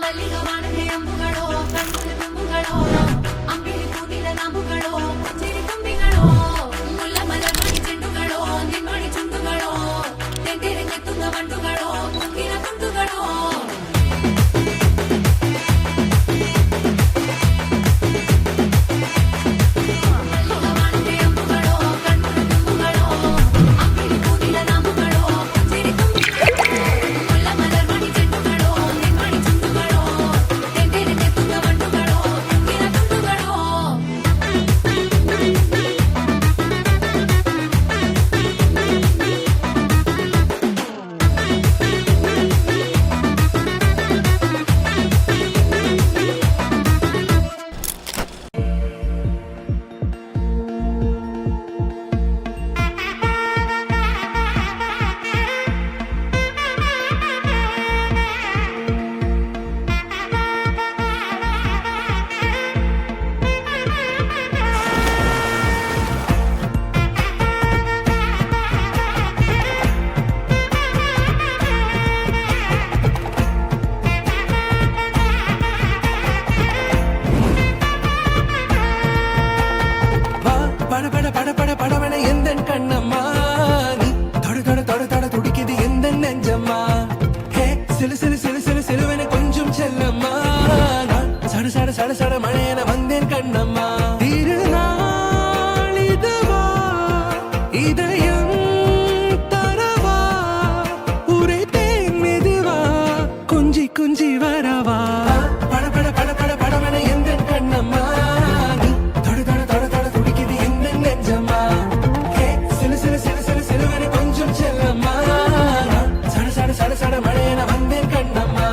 ಮಲ್ಲಿಗವಾಣದೆ ಅಂಬುಗಳೋ ಕಣ್ಣುಗಳ ತುಂಬುಗಳೋ ಅಂಬಿಳಿ ಕೂದಿದ ನಂಬುಗಳೋ ಕುಂಚಿರಿ ತುಂಬಿಗಳೋ ಮುಲ್ಲ ಮಲರ್ಮಣಿ ಚೆಂಡುಗಳೋ ನಿಮ್ಮಣಿ ಚುಂಡುಗಳೋ ತೆಂಟೆರೆ ಕೆತ್ತುಂಗ ಬಂಡುಗಳೋ ಮುಂದಿನ ತುಂಡುಗಳೋ மழையன வந்தேன் கண்ணம்மா திருநாளிதுவா இதயம் தரவா உரைத்தேன் மெதுவா குஞ்சி குஞ்சி வரவா பட பட பட பட படவன எந்த கண்ணம்மா தொட தொட தொட தொட துடிக்குது எந்த நெஞ்சம்மா சிலு சிலு சிலு சிலு சிலுவன கொஞ்சம் செல்லம்மா சட சட சட சட மழையன வந்தேன் கண்ணம்மா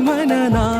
மனநாள்